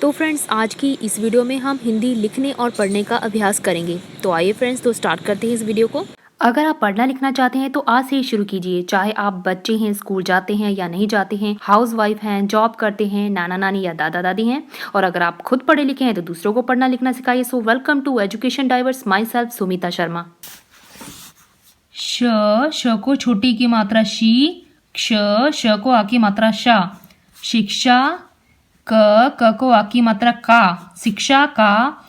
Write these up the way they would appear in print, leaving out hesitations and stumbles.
तो फ्रेंड्स आज की इस वीडियो में हम हिंदी लिखने और पढ़ने का अभ्यास करेंगे। तो आइए फ्रेंड्स तो स्टार्ट करते हैं इस वीडियो को। अगर आप पढ़ना लिखना चाहते हैं तो आज से ही शुरू कीजिए। चाहे आप बच्चे हैं, स्कूल जाते हैं या नहीं जाते हैं, हाउस वाइफ हैं, जॉब करते हैं, नाना नानी या दादा दादी हैं, और अगर आप खुद पढ़े लिखे हैं तो दूसरों को पढ़ना लिखना सिखाइए। So welcome to education diverse, myself Sumita Sharma. श को छोटी की मात्रा शी, श को आ की मात्रा शा, शिक्षा, क को आ की मात्रा का, शिक्षा का,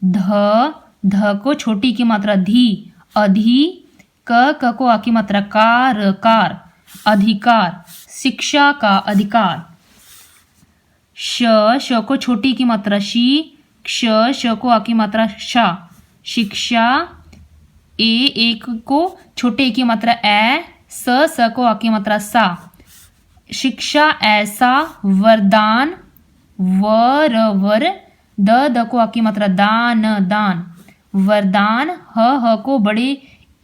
ध को छोटी की मात्रा धी, अधि, क को आ की मात्रा कार, अधिकार, शिक्षा का अधिकार। श को छोटी की मात्रा शी, श को आ की मात्रा शा, शिक्षा, एक को छोटे की मात्रा ए, स को आ की मात्रा सा, शिक्षा ऐसा, वरदान, वर, द को आ की मात्रा दान, वरदान, ह को बड़े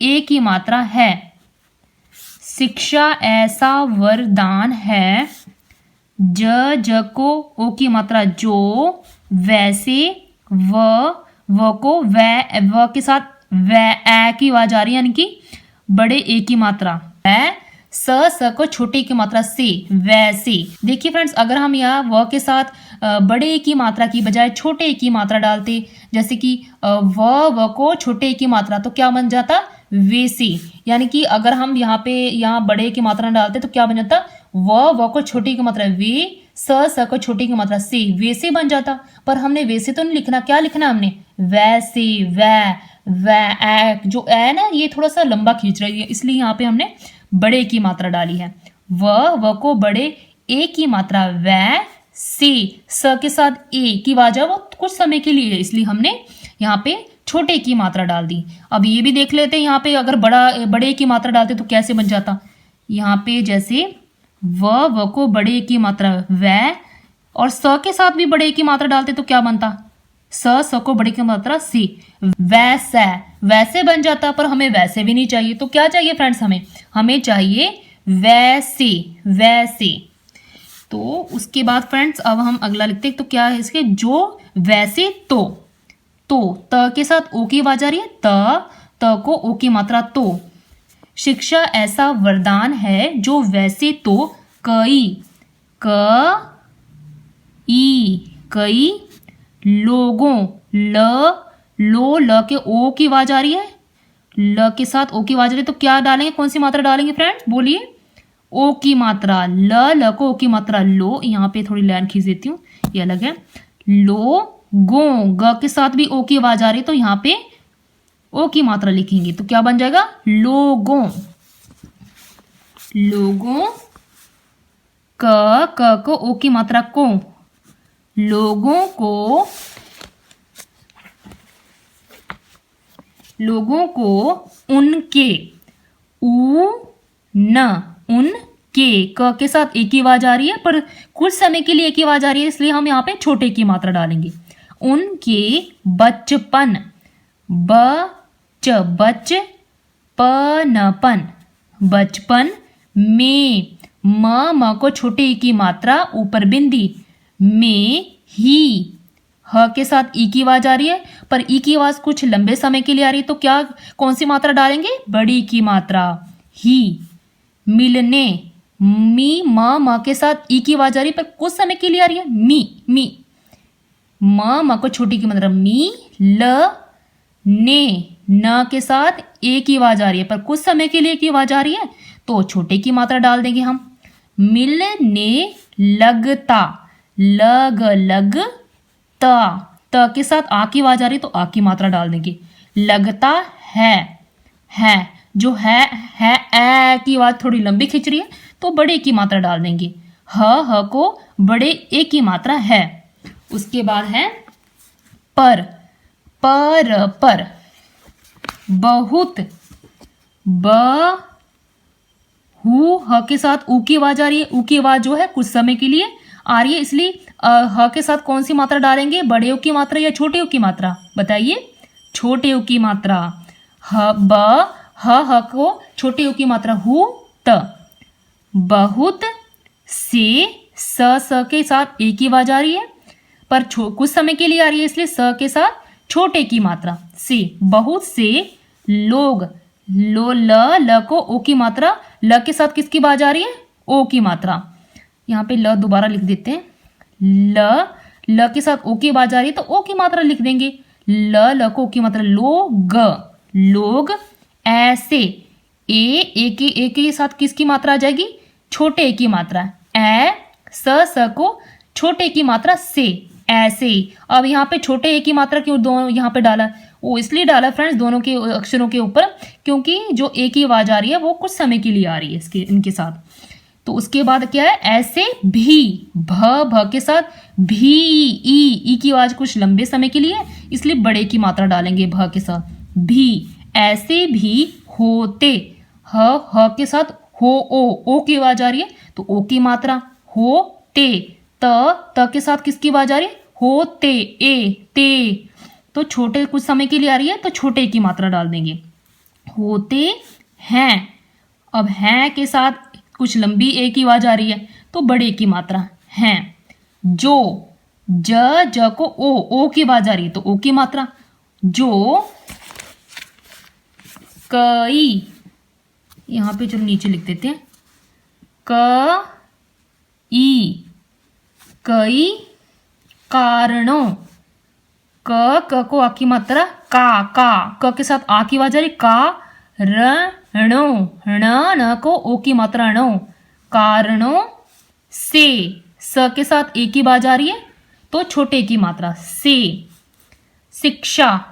ए की मात्रा है, शिक्षा ऐसा वरदान है, ज को ओ की मात्रा जो, वैसे, व को व के साथ ए की आवाज आ रही है, यानी कि बड़े ए की मात्रा, स को छोटे की मात्रा से, वैसे। देखिए फ्रेंड्स, अगर हम यहाँ व के साथ बड़े ए की मात्रा की बजाय छोटे ए की मात्रा डालते, जैसे कि व को छोटे ए की मात्रा, तो क्या बन जाता, वैसे। यानी कि अगर हम यहाँ बड़े ए की मात्रा डालते तो क्या बन जाता, व को छोटे की मात्रा वे, स को छोटे की मात्रा से, वैसे बन जाता। पर हमने वैसे तो नहीं लिखना, क्या लिखना हमने, वैसे, जो ए ना ये थोड़ा सा लंबा खींच रही है, इसलिए यहाँ पे हमने बड़े की मात्रा डाली है। व को बड़े ए की मात्रा वै से, स के साथ ए की वाजा वो कुछ समय के लिए है, इसलिए हमने यहाँ पे छोटे की मात्रा डाल दी। अब ये भी देख लेते हैं, यहाँ पे अगर बड़े की मात्रा डालते तो कैसे बन जाता। यहाँ पे जैसे व को बड़े की मात्रा वै, और स के साथ भी बड़े की मात्रा डालते तो क्या बनता, स को बड़े की मात्रा सी, वैसे बन जाता। पर हमें वैसे भी नहीं चाहिए, तो क्या चाहिए फ्रेंड्स, हमें चाहिए वैसे। तो उसके बाद फ्रेंड्स अब हम अगला लिखते हैं, तो क्या है इसके, जो, वैसे, तो त के साथ ओ की आवाज आ रही है, त को ओ की मात्रा तो, शिक्षा ऐसा वरदान है जो वैसे तो कई लोगों, ल के ओ की आवाज आ रही है, ल के साथ ओ की आवाज आ रही है, तो क्या डालेंगे, कौन सी मात्रा डालेंगे फ्रेंड्स, बोलिए, ओ की मात्रा, ल को ओ की मात्रा लो। यहाँ पे थोड़ी लाइन खींच देती हूँ, ये अलग है, लोगों, ग के साथ भी ओ की आवाज आ रही है, तो यहाँ पे ओ की मात्रा लिखेंगे, तो क्या बन जाएगा, लोगों, क को ओ की मात्रा को, लोगों को उनके, उनके, क के साथ एक ही आवाज आ रही है, पर कुछ समय के लिए एक ही आवाज आ रही है, इसलिए हम यहाँ पे छोटे की मात्रा डालेंगे। उनके बचपन, बचपन में, म को छोटे की मात्रा ऊपर बिंदी, में ही, ह के साथ ई की आवाज आ रही है, पर ई की आवाज कुछ लंबे समय के लिए आ रही है, तो क्या कौन सी मात्रा डालेंगे, बड़ी की मात्रा, ही, मिलने, म के साथ ई की आवाज आ रही है, पर कुछ समय के लिए आ रही है, मी, म को छोटी की मात्रा मी, ने, न के साथ ए की आवाज आ रही है, पर कुछ समय के लिए की आवाज आ रही है, तो छोटे की मात्रा डाल देंगे हम। मिलने लगता, त के साथ आ की आवाज आ रही है, तो आ की मात्रा डाल देंगे। लगता है, जो है ए की आवाज थोड़ी लंबी खिंच रही है, तो बड़े की मात्रा डाल देंगे। ह को बड़े ए की मात्रा है। उसके बाद है पर, बहुत, ह के साथ ऊ की आवाज आ रही है, ऊ की आवाज जो है कुछ समय के लिए आ रही है, इसलिए ह के साथ कौन सी मात्रा डालेंगे, बड़े ऊ की मात्रा या छोटे ऊ की मात्रा, बताइए, छोटे ऊ की मात्रा। ह को छोटे ऊ की मात्रा हु, त, बहुत से स के साथ ए की आवाज आ रही है, पर कुछ समय के लिए आ रही है, इसलिए स के साथ छोटे की मात्रा से। बहुत से लोग, लो ल को ओ की मात्रा, ल के साथ किसकी आवाज आ रही है, ओ की मात्रा। यहाँ पे ल दोबारा लिख देते हैं, ल के साथ ओ की आवाज आ रही है तो ओ की मात्रा लिख देंगे, ल को ओ की मात्रा, लोग ऐसे, ए के साथ किसकी मात्रा आ जाएगी, छोटे ए की मात्रा, स को छोटे की मात्रा से, ऐसे। अब यहाँ पे छोटे ए की मात्रा क्यों दोनों यहाँ पे डाला, वो इसलिए डाला फ्रेंड्स दोनों के अक्षरों के ऊपर, क्योंकि जो ए की आवाज आ रही है वो कुछ समय के लिए आ रही है इसके इनके साथ। तो उसके बाद क्या है, ऐसे भी, भ के साथ भी, ई की आवाज कुछ लंबे समय के लिए, इसलिए बड़े की मात्रा डालेंगे भ के साथ, भी, ऐसे भी होते, ह के साथ हो, ओ की आवाज आ रही है तो ओ की मात्रा, होते, त के साथ किसकी आवाज आ रही है, होते, ते, तो छोटे कुछ समय के लिए आ रही है तो छोटे की मात्रा डाल देंगे, होते हैं। अब हैं के साथ कुछ लंबी ए की आवाज आ रही है तो बड़े की मात्रा, हैं। जो, ज को ओ की आवाज आ रही है तो ओ की मात्रा, जो, कई, यहां पे चलो नीचे लिख देते हैं, कई कारणों, क को आ की मात्रा, क के साथ आ की आवाज आ रही, कारणों, न को ओ की मात्रा, णो, कारणों से, स के साथ ए की आवाज आ रही है तो छोटे की मात्रा, से। शिक्षा,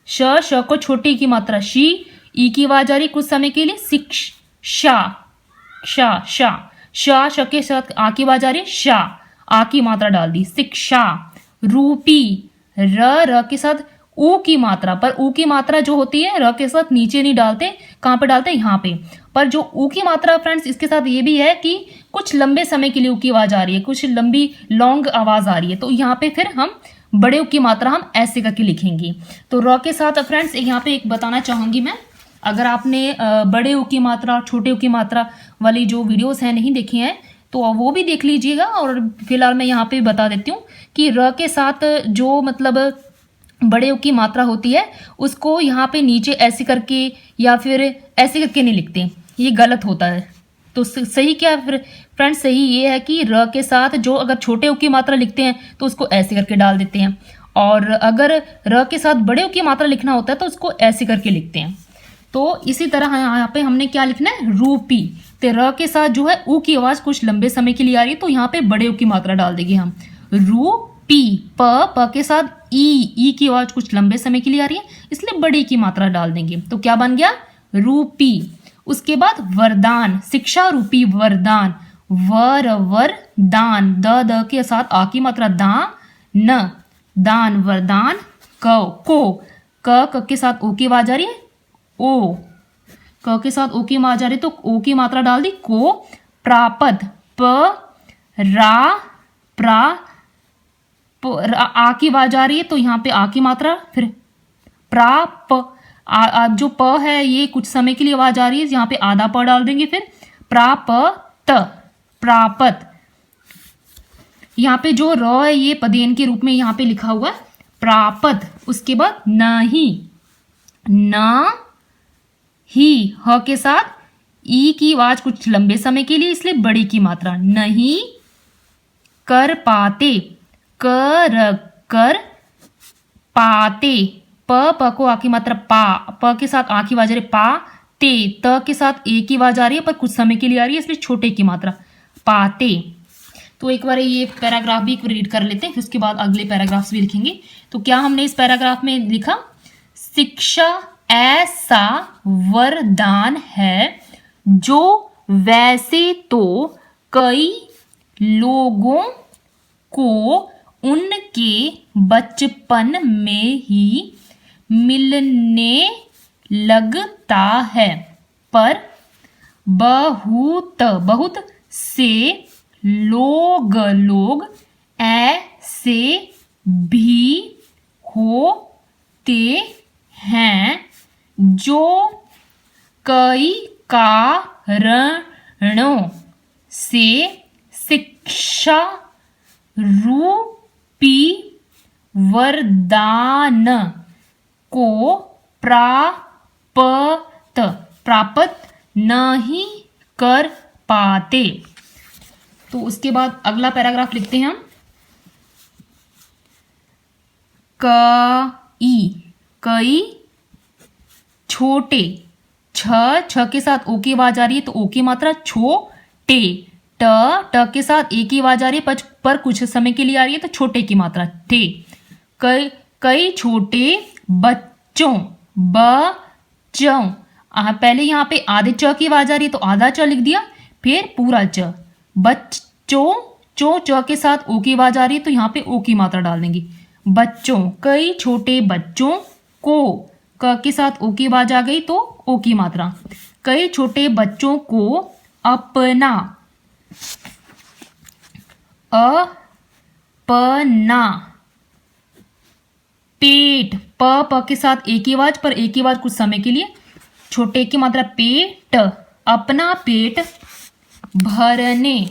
श को छोटे की मात्रा, शी, ई की आवाज आ रही कुछ समय के लिए, शिक्षा, श के साथ आ की आवाज आ रही है, शा, आ की मात्रा डाल दी, शिक्षा। रूपी, र के साथ ऊ की मात्रा, पर ऊ की मात्रा जो होती है र के साथ नीचे नहीं डालते, कहाँ पे डालते हैं, यहाँ पे। पर जो ऊ की मात्रा फ्रेंड्स इसके साथ ये भी है कि कुछ लंबे समय के लिए ऊ की आवाज आ रही है, कुछ लंबी लॉन्ग आवाज आ रही है, तो यहाँ पे फिर हम बड़े ऊ की मात्रा हम ऐसे करके लिखेंगे। तो र के साथ फ्रेंड्स यहाँ पे एक बताना चाहूंगी मैं, अगर आपने बड़े ऊ की मात्रा छोटे ऊ की मात्रा वाली जो वीडियोस हैं नहीं देखी हैं तो वो भी देख लीजिएगा। और फिलहाल मैं यहाँ पे बता देती हूँ कि र के साथ जो मतलब बड़े ऊ की मात्रा होती है उसको यहाँ पे नीचे ऐसे करके या फिर ऐसे करके नहीं लिखते, ये गलत होता है। तो सही क्या फिर फ्रेंड्स, सही ये है कि र के साथ जो अगर छोटे ऊ की मात्रा लिखते हैं तो उसको ऐसे करके डाल देते हैं, और अगर र के साथ बड़े ऊ की मात्रा लिखना होता है तो उसको ऐसे करके लिखते हैं। तो इसी तरह यहाँ पे हमने क्या लिखना है, रूपी, तो र के साथ जो है ऊ की आवाज कुछ लंबे समय के लिए आ रही है तो यहाँ पे बड़े ऊ की मात्रा डाल देंगे हम, रूपी। प के साथ ई की आवाज कुछ लंबे समय के लिए आ रही है इसलिए बड़े की मात्रा डाल देंगे, तो क्या बन गया, रूपी। उसके बाद वरदान, शिक्षा रूपी वरदान, वरदान, द के साथ आ की मात्रा, दान, वरदान। क के साथ ओ की आवाज आ रही है, ओ, क के साथ ओ की आवाज आ रही है तो ओ की मात्रा डाल दी, को। प्रापद, आ की आवाज आ रही है तो यहाँ पे आ की मात्रा, फिर जो प है ये कुछ समय के लिए आवाज आ रही है, यहाँ पे आधा प डाल देंगे, फिर प्रापत। यहाँ पे जो र है ये पदेन के रूप में यहाँ पे लिखा हुआ है, प्रापत। उसके बाद नहीं, ह के साथ ई की आवाज कुछ लंबे समय के लिए इसलिए बड़ी की मात्रा, नहीं कर पाते, कर पाते। प को आ की मात्रा, प के साथ आ की आवाज आ रही है, त के साथ ए की आवाज आ रही है पर कुछ समय के लिए आ रही है इसलिए छोटे की मात्रा, पाते। तो एक बार ये पैराग्राफ भी रीड कर लेते हैं, फिर उसके बाद अगले पैराग्राफ्स भी लिखेंगे। तो क्या हमने इस पैराग्राफ में लिखा, शिक्षा ऐसा वरदान है जो वैसे तो कई लोगों को उनके बचपन में ही मिलने लगता है, पर बहुत से लोग ऐसे भी होते हैं जो कई कारणों से शिक्षा रूपी वरदान को प्राप्त नहीं कर पाते। तो उसके बाद अगला पैराग्राफ लिखते हैं हम। कई छोटे, छ के साथ ओ की आवाज आ रही है तो ओ की मात्रा छोटे, ट के साथ ए की आवाज आ रही है पर कुछ समय के लिए आ रही है तो छोटे की मात्रा टे। कई छोटे बच्चों, पहले यहाँ पे आधे च की आवाज आ रही है तो आधा च लिख दिया, फिर पूरा च। बच्चों, च के साथ ओ की आवाज आ रही है तो यहाँ पे ओ की मात्रा डाल देंगे। बच्चों, कई छोटे बच्चों को, क के साथ ओ की आवाज आ गई तो ओ की मात्रा। कई छोटे बच्चों को अपना पेट, प के साथ एक ही आवाज पर एक ही आवाज कुछ समय के लिए, छोटे की मात्रा पेट, अपना पेट भरने,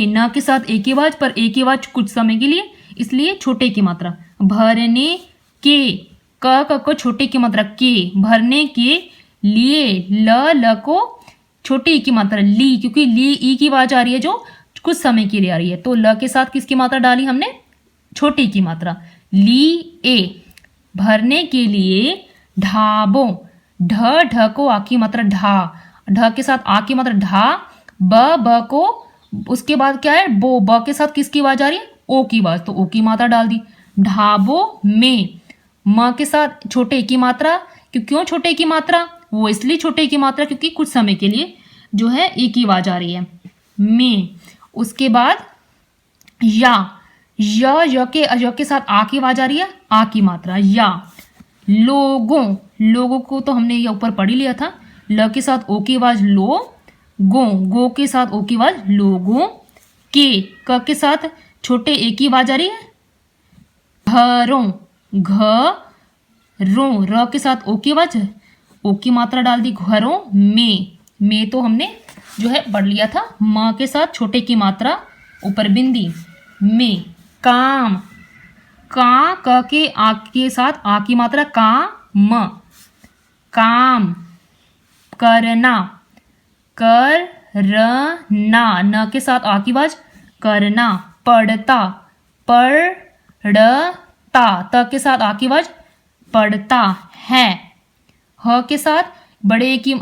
न के साथ एक ही आवाज पर एक ही आवाज कुछ समय के लिए, इसलिए छोटे की मात्रा। भरने के, क को छोटे की मात्रा के, भरने के लिए, ल को छोटे की मात्रा ली, क्योंकि ली ई की आवाज आ रही है जो कुछ समय के लिए आ रही है तो ल के साथ किसकी मात्रा डाली हमने, छोटे की मात्रा। ली ए, भरने के लिए ढाबों, ढ को आ की मात्रा ढा, ढ के साथ आ की मात्रा ढा, ब को उसके बाद क्या है बो, ब के साथ किसकी आवाज आ रही है, ओ की आवाज तो ओ की मात्रा डाल दी। ढाबों में, म के साथ छोटे की मात्रा, क्यों छोटे की मात्रा, वो इसलिए छोटे की मात्रा क्योंकि कुछ समय के लिए जो है एक ही आवाज आ रही है, में। उसके बाद य के साथ आ की आवाज आ रही है, आ की मात्रा, या। लोगों को तो हमने ये ऊपर पढ़ ही लिया था, ल के साथ ओ की आवाज लो, गो के साथ ओ की आवाज लोगों के, क के साथ छोटे ए की आवाज आ रही है, घरों, र के साथ ओ की आवाज, ओ की मात्रा डाल दी, घरों में तो हमने जो है पढ़ लिया था। म के साथ छोटे की मात्रा ऊपर बिंदी, में। काम, क के आ के साथ आ की मात्रा काम, करना, न के साथ आ की आवाज करना, पढ़ता, त के साथ आ की आवाज पढ़ता है। ह के साथ बड़े की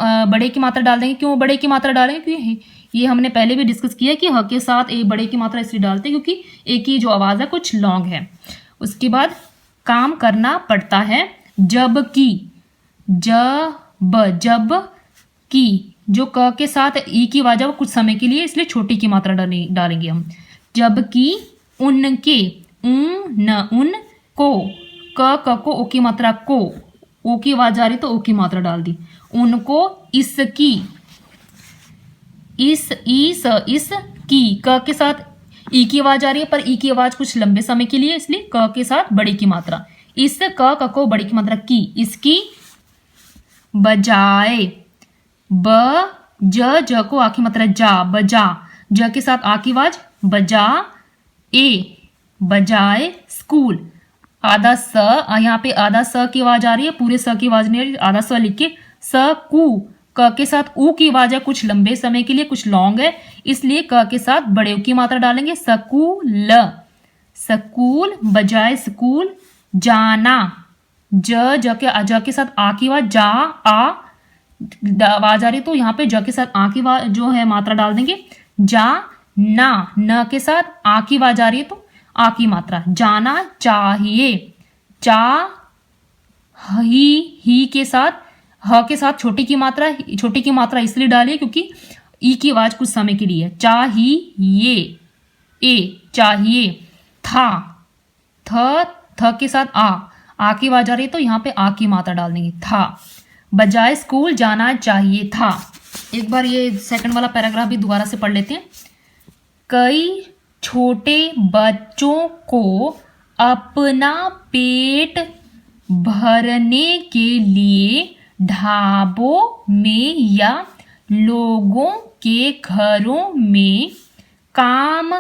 मात्रा डाल देंगे, क्यों बड़े की मात्रा डालेंगे, क्योंकि ये हमने पहले भी डिस्कस किया कि ह के साथ एक बड़े की मात्रा इसलिए डालते हैं क्योंकि एक ही जो आवाज है कुछ लॉन्ग है। उसके बाद काम करना पड़ता है, जबकि, जब की, जो क के साथ ई की आवाज है वो कुछ समय के लिए इसलिए छोटी की मात्रा डालेंगे हम। जबकि उनके, उनको, क को ओ की मात्रा को, ओ की आवाज आ रही तो ओ की मात्रा डाल दी। उनको इसकी, इसकी, क के साथ ई की आवाज आ रही है पर ई की आवाज कुछ लंबे समय के लिए इसलिए क के साथ बड़े की मात्रा, इस क को बड़े की मात्रा की, इसकी बजाय, ज को आ की मात्रा जा, बजा, ज के साथ आ की आवाज बजा, बजाए स्कूल, आधा स, यहाँ पे आधा स की आवाज आ रही है, पूरे स की आवाज नहीं आ रही, आधा स लिख के क के साथ ऊ की आवाज है कुछ लंबे समय के लिए कुछ लॉन्ग है इसलिए क के साथ बड़े ऊ की मात्रा डालेंगे, स्कूल, बजाए स्कूल, जाना, ज के साथ आ की आवाज जा, आवाज आ रही तो यहाँ पे ज के साथ आ की आवाज जो है मात्रा डाल देंगे, जा ना, न के साथ आ की आवाज आ रही है तो आ की मात्रा, जाना चाहिए, ही के साथ, ह के साथ छोटी की मात्रा इसलिए डालिए क्योंकि ई की आवाज कुछ समय के लिए, चाहिए, चाहिए, थ के साथ आ की आवाज आ रही है तो यहाँ पे आ की मात्रा डाल देंगे, था, बजाय स्कूल जाना चाहिए था। एक बार ये सेकंड वाला पैराग्राफ भी दोबारा से पढ़ लेते हैं। कई छोटे बच्चों को अपना पेट भरने के लिए ढाबों में या लोगों के घरों में काम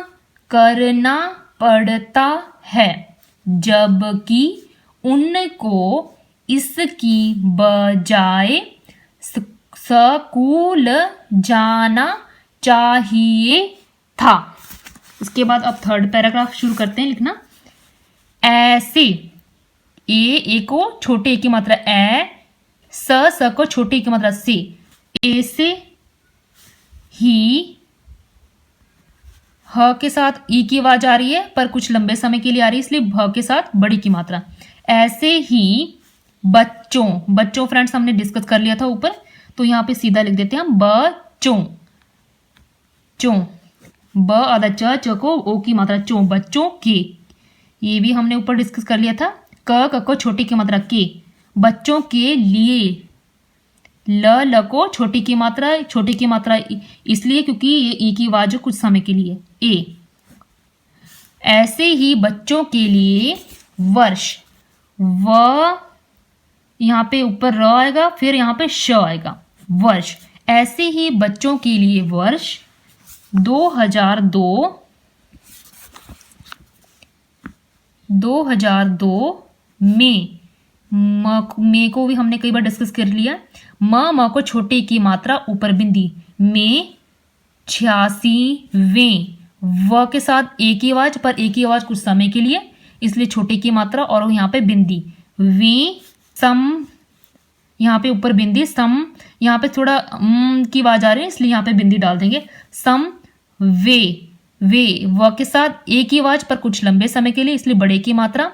करना पड़ता है, जबकि उनको इसकी बजाय स्कूल जाना चाहिए था। उसके बाद अब थर्ड पैराग्राफ शुरू करते हैं लिखना। ऐसे, ए को छोटे ए की मात्रा ए, स को छोटे ए की मात्रा से, ऐसे ही ह के साथ ई की आवाज आ रही है पर कुछ लंबे समय के लिए आ रही है, इसलिए भ के साथ बड़ी की मात्रा। ऐसे ही बच्चों फ्रेंड्स हमने डिस्कस कर लिया था ऊपर, तो यहां पे सीधा लिख देते हैं हम बच्चों। चों, ब आधा च को ओ की मात्रा चों, बच्चों के। ये भी हमने ऊपर डिस्कस कर लिया था। क को छोटी की मात्रा के, बच्चों के लिए। ल को छोटी की मात्रा इसलिए क्योंकि ये ई की आवाज है कुछ समय के लिए, ए। ऐसे ही बच्चों के लिए वर्ष, व यहाँ पे ऊपर र आएगा, फिर यहाँ पे श आएगा, वर्ष। ऐसे ही बच्चों के लिए वर्ष 2002 में, में को भी हमने कई बार डिस्कस कर लिया। म को छोटे की मात्रा ऊपर बिंदी, में 86वें, व के साथ एक ही आवाज, पर एक ही आवाज कुछ समय के लिए, इसलिए छोटे की मात्रा और यहाँ पे बिंदी। वे सम, यहाँ पे ऊपर बिंदी, सम यहाँ पे थोड़ा की आवाज आ रही है इसलिए यहाँ पे बिंदी डाल देंगे। सम वे, व के साथ एक ही आवाज पर कुछ लंबे समय के लिए, इसलिए बड़े की मात्रा।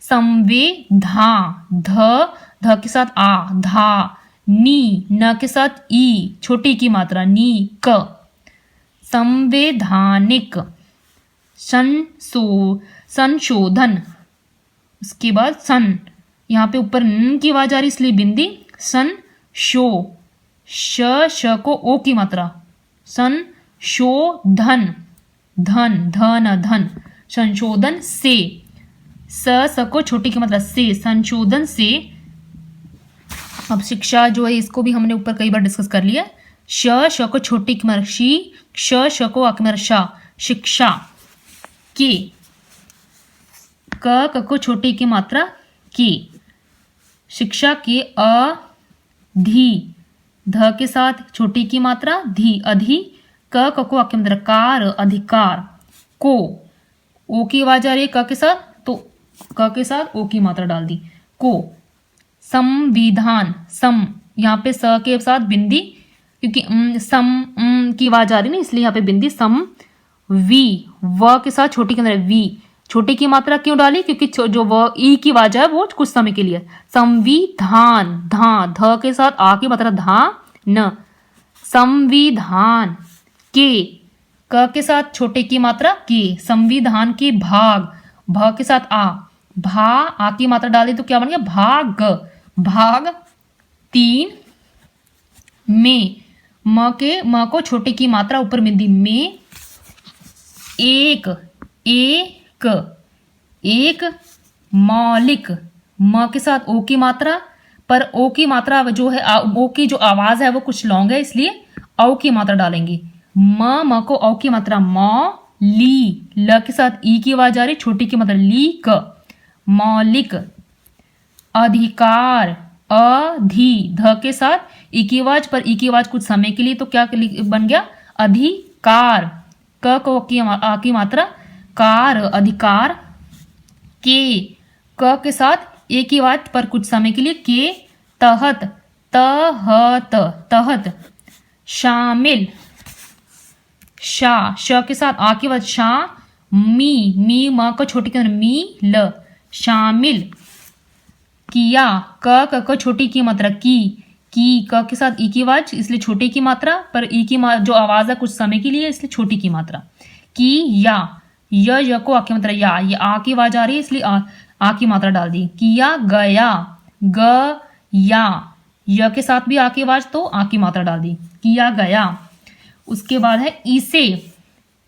संवेधा, ध के साथ आ, धा। नी, न के साथ ई, छोटी की मात्रा, नी क। संवैधानिक, संशोधन। उसके बाद सन, यहाँ पे ऊपर न की आवाज आ रही इसलिए बिंदी, सन शो, श को ओ की मात्रा, सन शो धन, धन, संशोधन से। स को छोटी की मात्रा से, संशोधन से। अब शिक्षा जो है इसको भी हमने ऊपर कई बार डिस्कस कर लिया। श को छोटी की मात्रा शी, श को आ की मात्रा शा, शिक्षा के। क को छोटी की मात्रा की, शिक्षा के। अधि, ध के साथ छोटी की मात्रा धी, अधि। क को आ की मात्रा कार, अधिकार। को, ओ की आवाज आ रही है क के साथ, तो क के साथ ओ की मात्रा डाल दी, को। संविधान, सम, यहाँ पे स के साथ बिंदी, क्योंकि सम की आवाज आ रही है ना इसलिए यहाँ पे बिंदी, सम। वी, व के साथ छोटी की मात्रा वी, छोटी की मात्रा क्यों डाली, क्योंकि जो व ई की आवाज है वो कुछ समय के लिए। संविधान, धा, ध के साथ आ की मात्रा धा, न। संविधान के, क के साथ छोटे की मात्रा के, संविधान के भाग, भ के साथ आ, भा, आ की मात्रा डाली तो क्या बन गया, भाग, भाग 3 में। म को छोटे की मात्रा ऊपर बिंदी, में। एक मौलिक, म के साथ ओ की मात्रा, पर ओ की मात्रा जो है ओ की जो आवाज है वो कुछ लॉन्ग है इसलिए औ की मात्रा डालेंगे। म को औ की मात्रा, ली, ल के साथ ई की आवाज आ रही, छोटी की मात्रा ली, क। मौलिक। अधिकार, अधि, ध के साथ ई की आवाज, पर ई की आवाज कुछ समय के लिए, तो क्या बन गया, अधिकार। क को आ की मात्रा, कार, अधिकार। के, क के साथ एक ही आवाज पर कुछ समय के लिए, के। तहत, तहत। शामिल, शा, श के साथ आ की आवाज, शा। मी, म को छोटी की मी, ल, शामिल। किया, क छोटी की मात्रा की, क के साथ ई की आवाज इसलिए छोटी की मात्रा, पर ई की जो आवाज है कुछ समय के लिए इसलिए छोटी की मात्रा। की या, य को आ की मात्रा या, ये आ की आवाज आ रही है इसलिए आ की मात्रा डाल दी। किया गया, ग या, य के साथ भी आ की आवाज तो आ की मात्रा डाल दी, किया गया। उसके बाद है इसे,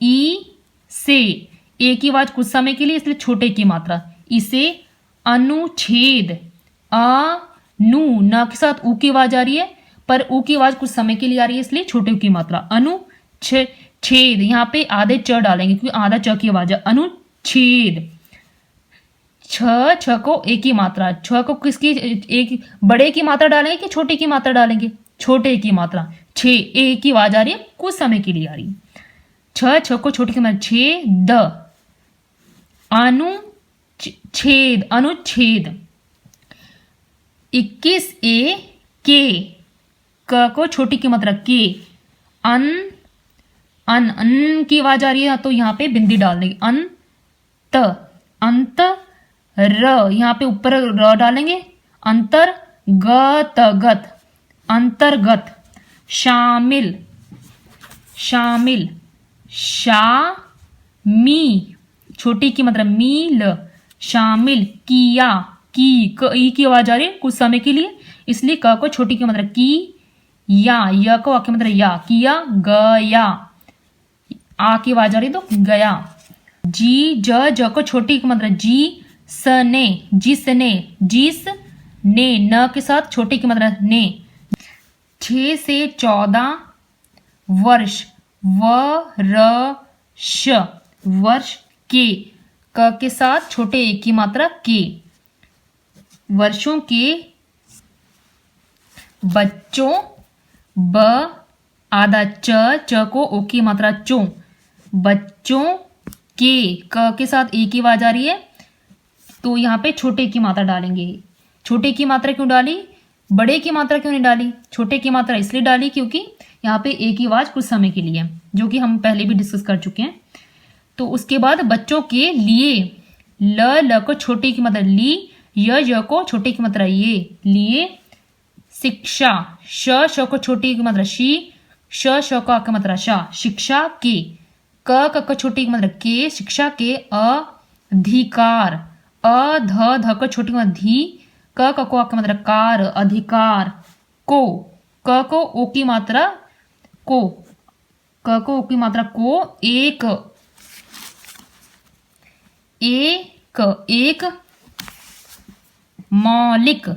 ई से, ए की आवाज कुछ समय के लिए इसलिए छोटे की मात्रा, इसे। अनुच्छेद, न के साथ ऊ की आवाज आ रही है पर ऊ की आवाज कुछ समय के लिए आ रही है इसलिए छोटे ऊ की मात्रा। अनुच्छेद, यहाँ पे आधे च डालेंगे क्योंकि आधा च की आवाज है। अनुच्छेद। छ को एक की मात्रा, छ को किसकी, एक बड़े की मात्रा डालेंगे कि छोटे की मात्रा डालेंगे? छोटे की मात्रा। छे, ए की आवाज आ रही है, कुछ समय के लिए आ रही है। छ को छोटे की मात्रा। छे द। अनुच्छेद, अनुच्छेद। 21 ए के, क को छोटी की मात्रा के। अन की आवाज आ रही है तो यहाँ पे बिंदी डाल देंगे। अंत, अंत र, यहाँ पे ऊपर र डालेंगे। अंतर्गत, गत, अंतर्गत। शामिल, शामिल। शामी, छोटी की मात्रा मील, शामिल। किया, की आवाज आ रही है कुछ समय के लिए इसलिए क को छोटी की मात्रा की। या को आ की मात्रा या, किया गया। आ की आवाज आ रही तो गया। जी ज को छोटी की मात्रा जी सने, जिसने, जिस ने, न के साथ छोटी की मात्रा ने। 6 से 14 वर्ष, वर्ष, वर्ष के, क के साथ छोटे एक की मात्रा के। वर्षों के बच्चों, ब आधा च को ओ की मात्रा चो। बच्चों के, क के साथ एक की आवाज आ रही है तो यहाँ पे छोटे की मात्रा डालेंगे। छोटे की मात्रा क्यों डाली, बड़े की मात्रा क्यों नहीं डाली? छोटे की मात्रा इसलिए डाली क्योंकि यहाँ पे एक ही आवाज कुछ समय के लिए, जो कि हम पहले भी डिस्कस कर चुके हैं। तो उसके बाद बच्चों के लिए, ल को छोटे की मात्रा ली, य को छोटे की मात्रा ये, लिए। शिक्षा, श को छोटी की मात्रा शी, श को आ की मात्रा शा, शिक्षा के। क छोटी की मात्रा के, शिक्षा के। अधिकार, ध को छोटी की मात्रा धी, क को आ की मात्रा कार, अधिकार। को, क को ओ की मात्रा को, क को ओ की मात्रा को। एक, एक मौलिक,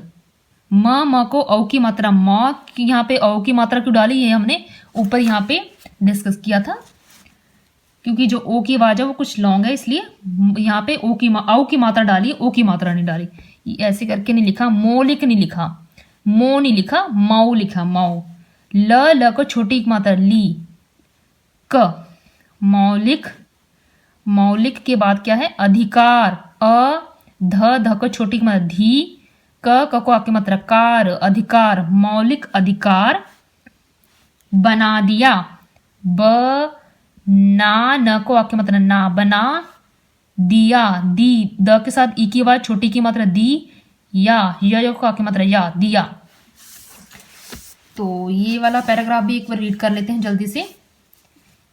म को औ की मात्रा म, यहाँ पे औ की मात्रा क्यों डाली है हमने ऊपर यहाँ पे डिस्कस किया था क्योंकि जो ओ की आवाज है वो कुछ लॉन्ग है इसलिए यहाँ पे औ की मात्रा डाली, ओ की मात्रा नहीं डाली। ऐसे करके नहीं लिखा, मौलिक नहीं लिखा, मो नहीं लिखा, मऊ लिखा, मऊ। ल को छोटी की मात्रा ली, क मौलिक। मौलिक के बाद क्या है? अधिकार, ध को छोटी की मात्रा धी, क को आ की मात्रा कार, अधिकार, मौलिक अधिकार। बना दिया, ब ना, न को आ की मात्रा ना, बना दिया, दी, द के साथ ई की आवाज छोटी की मात्रा दी, या को आ की मात्रा या, दिया। तो ये वाला पैराग्राफ भी एक बार रीड कर लेते हैं जल्दी से।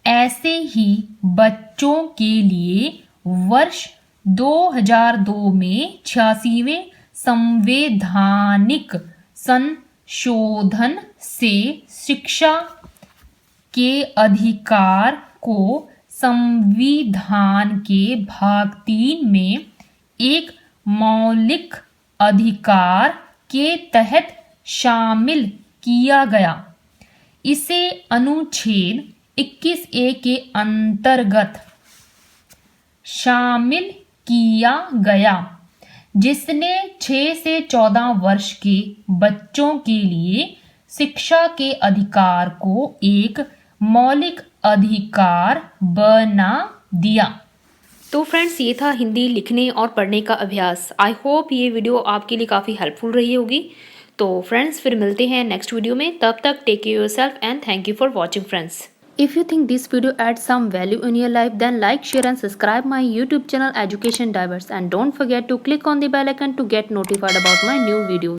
ऐसे ही बच्चों के लिए वर्ष 2002 में 86वें संवैधानिक संशोधन से शिक्षा के अधिकार को संविधान के भाग 3 में एक मौलिक अधिकार के तहत शामिल किया गया। इसे अनुच्छेद 21A के अंतर्गत शामिल किया गया, जिसने 6 से 14 वर्ष के बच्चों के लिए शिक्षा के अधिकार को एक मौलिक अधिकार बना दिया। तो फ्रेंड्स, ये था हिंदी लिखने और पढ़ने का अभ्यास। आई होप ये वीडियो आपके लिए काफ़ी हेल्पफुल रही होगी। तो फ्रेंड्स, फिर मिलते हैं नेक्स्ट वीडियो में। तब तक take care yourself and thank you for watching friends. If you think this video adds some value in your life, then like, share and subscribe my YouTube channel Education Divers, and don't forget to click on the bell icon to get notified about my new videos.